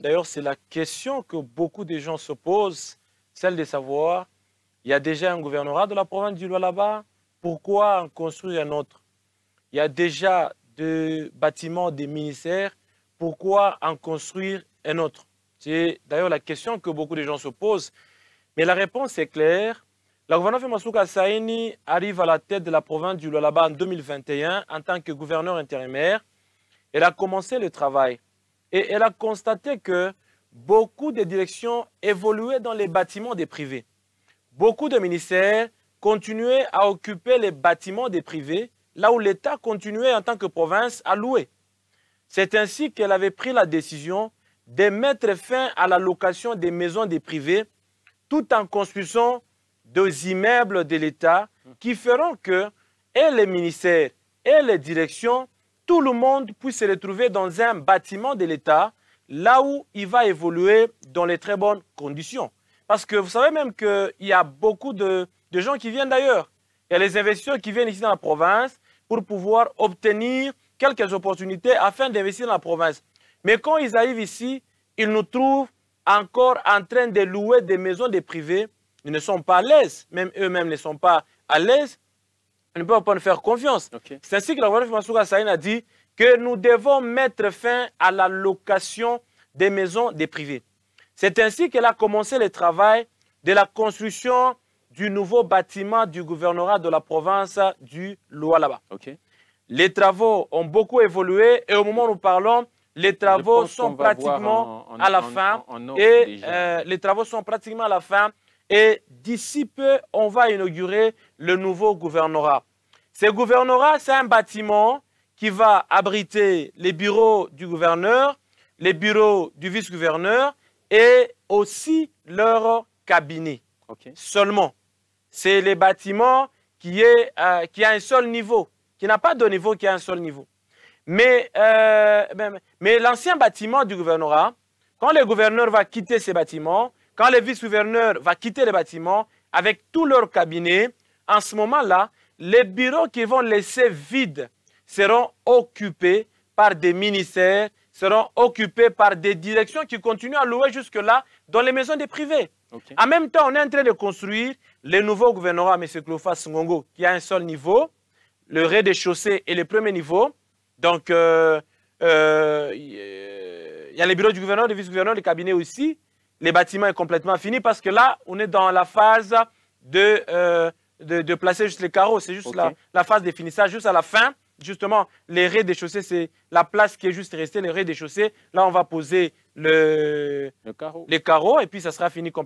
D'ailleurs, c'est la question que beaucoup de gens se posent, celle de savoir, il y a déjà un gouvernorat de la province du Lualaba, pourquoi en construire un autre? Il y a déjà des bâtiments des ministères, pourquoi en construire un autre? C'est d'ailleurs la question que beaucoup de gens se posent. Mais la réponse est claire. La gouverneure Masuka Saini arrive à la tête de la province du Lualaba en 2021 en tant que gouverneur intérimaire. Elle a commencé le travail et elle a constaté que beaucoup de directions évoluaient dans les bâtiments des privés. Beaucoup de ministères continuaient à occuper les bâtiments des privés, là où l'État continuait en tant que province à louer. C'est ainsi qu'elle avait pris la décision de mettre fin à la location des maisons des privés, tout en construisant des immeubles de l'État qui feront que et les ministères et les directions, tout le monde puisse se retrouver dans un bâtiment de l'État, là où il va évoluer dans les très bonnes conditions. Parce que vous savez même qu'il y a beaucoup de gens qui viennent d'ailleurs. Il y a les investisseurs qui viennent ici dans la province pour pouvoir obtenir quelques opportunités afin d'investir dans la province. Mais quand ils arrivent ici, ils nous trouvent encore en train de louer des maisons des privés. Ils ne sont pas à l'aise, même eux-mêmes ne sont pas à l'aise. Ils ne peuvent pas nous faire confiance. Okay. C'est ainsi que la gouverneure Masuka Saini a dit que nous devons mettre fin à la location des maisons des privés. C'est ainsi qu'elle a commencé le travail de la construction du nouveau bâtiment du gouvernorat de la province du Lualaba. Okay. Les travaux ont beaucoup évolué et au moment où nous parlons, les travaux sont pratiquement à la fin. Les travaux sont pratiquement à la fin. Et d'ici peu, on va inaugurer le nouveau gouvernorat. Ce gouvernorat, c'est un bâtiment qui va abriter les bureaux du gouverneur, les bureaux du vice-gouverneur et aussi leur cabinet. Okay. Seulement, c'est le bâtiment qui a un seul niveau, qui n'a pas de niveau, qui a un seul niveau. Mais l'ancien bâtiment du gouvernorat, quand le gouverneur va quitter ce bâtiment, quand le vice-gouverneur va quitter le bâtiment avec tout leur cabinet, en ce moment-là, les bureaux qui vont laisser vides seront occupés par des ministères, seront occupés par des directions qui continuent à louer jusque-là dans les maisons des privés. Okay. En même temps, on est en train de construire le nouveau gouvernorat, M. Cleophas Ngongo, qui a un seul niveau, le rez-de-chaussée et le premier niveau. Donc, il y a les bureaux du gouverneur, du vice-gouverneur, le cabinet aussi. Le bâtiment est complètement fini parce que là, on est dans la phase de placer juste les carreaux. C'est juste okay. la phase de finissage, juste à la fin. Justement, les rez-de-chaussée, c'est la place qui est juste restée, les rez-de-chaussée. Là, on va poser les carreaux et puis ça sera fini complètement.